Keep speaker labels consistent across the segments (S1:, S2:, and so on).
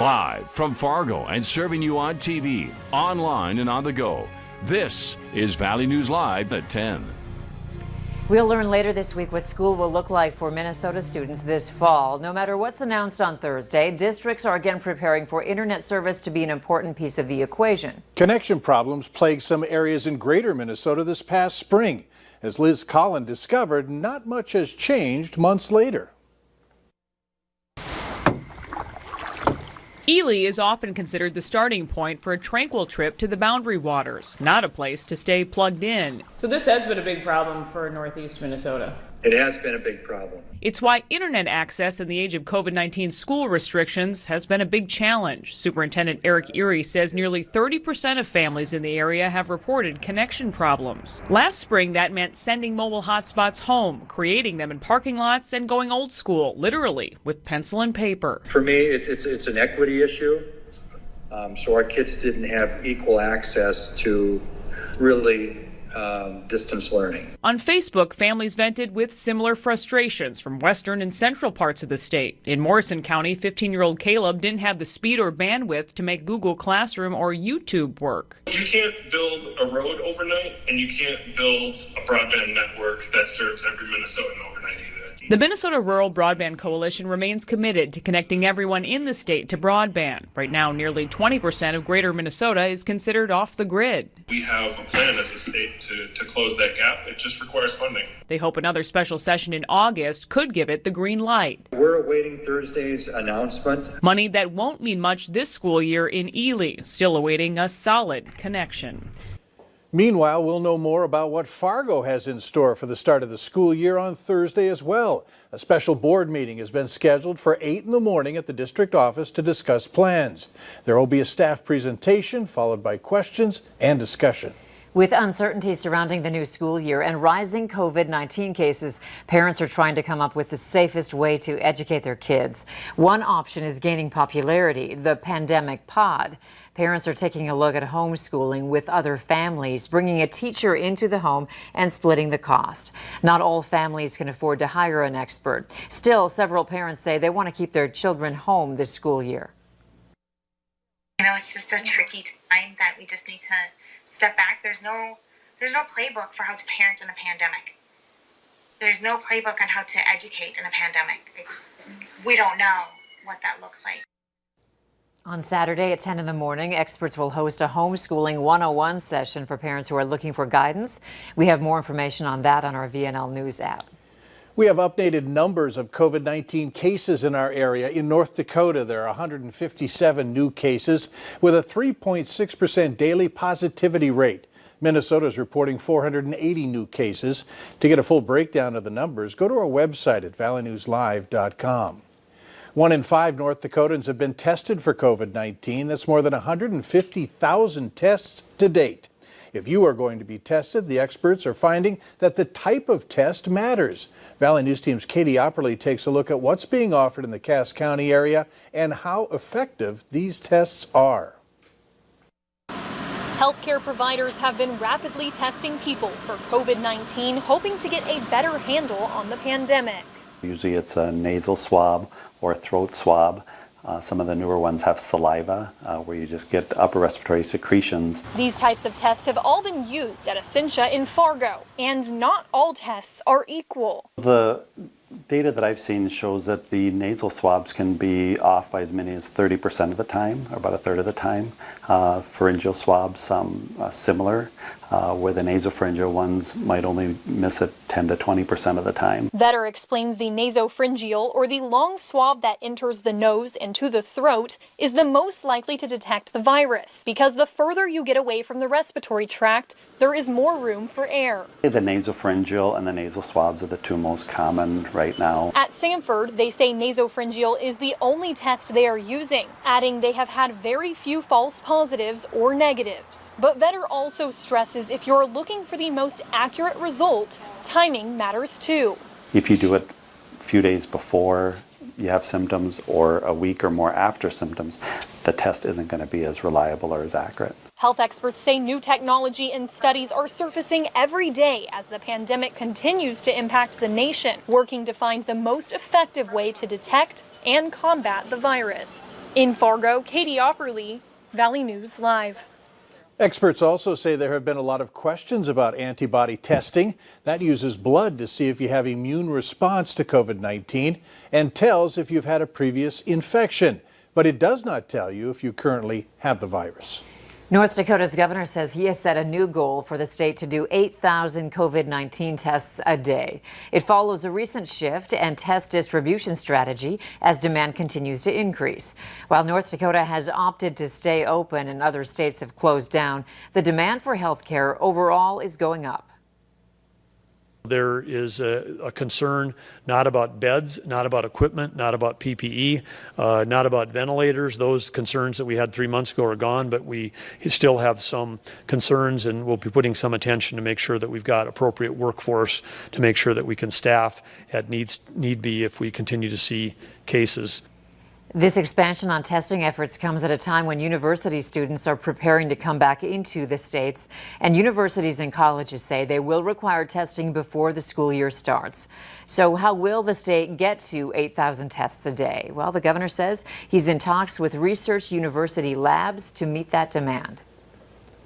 S1: Live from Fargo and serving you on TV, online, and on the go. This is Valley News Live at 10.
S2: We'll learn later this week what school will look like for Minnesota students this fall. No matter what's announced on Thursday, districts are again preparing for internet service to be an important piece of the equation.
S3: Connection problems plagued some areas in greater Minnesota this past spring. As Liz Collin discovered, not much has changed months later.
S4: Ely is often considered the starting point for a tranquil trip to the Boundary Waters, not a place to stay plugged in. So this has been a big problem for Northeast Minnesota.
S5: It has been a big problem.
S4: It's why internet access in the age of COVID-19 school restrictions has been a big challenge. Superintendent Eric Erie says nearly 30% of families in the area have reported connection problems. Last spring, that meant sending mobile hotspots home, creating them in parking lots, and going old school, literally, with pencil and paper.
S5: For me, it's an equity issue. So our kids didn't have equal access to really distance learning.
S4: On Facebook, families vented with similar frustrations from western and central parts of the state. In Morrison County, 15-year-old Caleb didn't have the speed or bandwidth to make Google Classroom or YouTube work.
S6: You can't build a road overnight, and you can't build a broadband network that serves every Minnesotan overnight either.
S4: The Minnesota Rural Broadband Coalition remains committed to connecting everyone in the state to broadband. Right now, nearly 20% of greater Minnesota is considered off the grid.
S6: We have a plan as a state to close that gap. It just requires funding.
S4: They hope another special session in August could give it the green light.
S5: We're awaiting Thursday's announcement.
S4: Money that won't mean much this school year in Ely, still awaiting a solid connection.
S3: Meanwhile, we'll know more about what Fargo has in store for the start of the school year on Thursday as well. A special board meeting has been scheduled for 8 in the morning at the district office to discuss plans. There will be a staff presentation followed by questions and discussion.
S2: With uncertainty surrounding the new school year and rising COVID-19 cases, parents are trying to come up with the safest way to educate their kids. One option is gaining popularity, the pandemic pod. Parents are taking a look at homeschooling with other families, bringing a teacher into the home and splitting the cost. Not all families can afford to hire an expert. Still, several parents say they want to keep their children home this school year.
S7: You know, it's just a tricky time that we just need to step back. There's no playbook for how to parent in a pandemic. There's no playbook on how to educate in a pandemic. We don't know what that looks like.
S2: On Saturday at 10 in the morning, experts will host a homeschooling 101 session for parents who are looking for guidance. We have more information on that on our VNL News app.
S3: We have updated numbers of COVID-19 cases in our area. In North Dakota, there are 157 new cases with a 3.6% daily positivity rate. Minnesota is reporting 480 new cases. To get a full breakdown of the numbers, go to our website at valleynewslive.com. 1 in 5 North Dakotans have been tested for COVID-19. That's more than 150,000 tests to date. If you are going to be tested, the experts are finding that the type of test matters. Valley News Team's Katie Opperly takes a look at what's being offered in the Cass County area and how effective these tests are.
S8: Healthcare providers have been rapidly testing people for COVID-19, hoping to get a better handle on the pandemic.
S9: Usually it's a nasal swab or a throat swab. Some of the newer ones have saliva, where you just get upper respiratory secretions.
S8: These types of tests have all been used at Essentia in Fargo, and not all tests are equal.
S9: The data that I've seen shows that the nasal swabs can be off by as many as 30% of the time, or about a third of the time. Pharyngeal swabs, similar, where the nasopharyngeal ones might only miss it 10 to 20% of the time.
S8: Vetter explains the nasopharyngeal, or the long swab that enters the nose into the throat, is the most likely to detect the virus, because the further you get away from the respiratory tract, there is more room for air.
S9: The nasopharyngeal and the nasal swabs are the two most common right now.
S8: At Sanford, they say nasopharyngeal is the only test they are using, adding they have had very few false positives or negatives. But Vetter also stresses if you're looking for the most accurate result, timing matters too.
S9: If you do it a few days before you have symptoms or a week or more after symptoms, the test isn't going to be as reliable or as accurate.
S8: Health experts say new technology and studies are surfacing every day as the pandemic continues to impact the nation, working to find the most effective way to detect and combat the virus. In Fargo, Katie Opperly, Valley News Live.
S3: Experts also say there have been a lot of questions about antibody testing. That uses blood to see if you have immune response to COVID-19 and tells if you've had a previous infection. But it does not tell you if you currently have the virus.
S2: North Dakota's governor says he has set a new goal for the state to do 8,000 COVID-19 tests a day. It follows a recent shift and test distribution strategy as demand continues to increase. While North Dakota has opted to stay open and other states have closed down, the demand for health care overall is going up.
S10: There is a concern not about beds, not about equipment, not about PPE, not about ventilators. Those concerns that we had 3 months ago are gone, but we still have some concerns, and we'll be putting some attention to make sure that we've got appropriate workforce to make sure that we can staff at need be if we continue to see cases.
S2: This expansion on testing efforts comes at a time when university students are preparing to come back into the states, and universities and colleges say they will require testing before the school year starts. So how will the state get to 8,000 tests a day? Well, the governor says he's in talks with research university labs to meet that demand.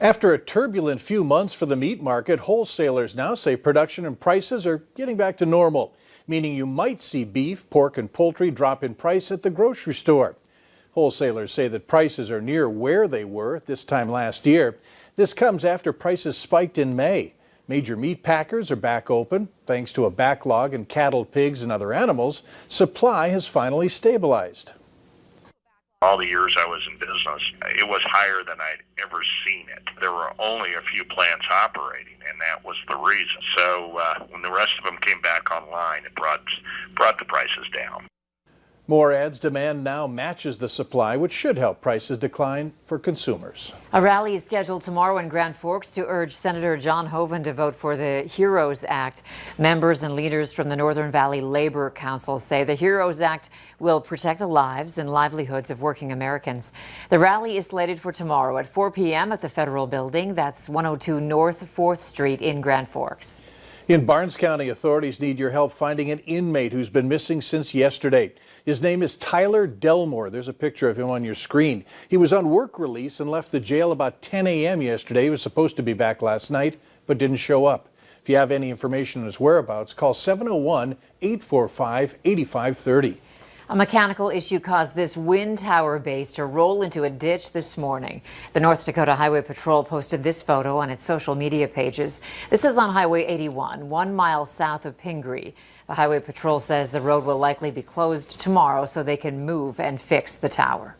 S3: After a turbulent few months for the meat market, wholesalers now say production and prices are getting back to normal, meaning you might see beef, pork, and poultry drop in price at the grocery store. Wholesalers say that prices are near where they were this time last year. This comes after prices spiked in May. Major meat packers are back open. Thanks to a backlog in cattle, pigs, and other animals, supply has finally stabilized.
S11: All the years I was in business, it was higher than I'd ever seen it. There were only a few plants operating, and that was the reason. So when the rest of them came back online, it brought the prices down.
S3: More ads demand now matches the supply, which should help prices decline for consumers.
S2: A rally is scheduled tomorrow in Grand Forks to urge Senator John Hoeven to vote for the HEROES Act. Members and leaders from the Northern Valley Labor Council say the HEROES Act will protect the lives and livelihoods of working Americans. The rally is slated for tomorrow at 4 p.m. at the Federal Building. That's 102 North 4th Street in Grand Forks.
S3: In Barnes County, authorities need your help finding an inmate who's been missing since yesterday. His name is Tyler Delmore. There's a picture of him on your screen. He was on work release and left the jail about 10 a.m. yesterday. He was supposed to be back last night, but didn't show up. If you have any information on his whereabouts, call 701-845-8530.
S2: A mechanical issue caused this wind tower base to roll into a ditch this morning. The North Dakota Highway Patrol posted this photo on its social media pages. This is on Highway 81, 1 mile south of Pingree. The Highway Patrol says the road will likely be closed tomorrow so they can move and fix the tower.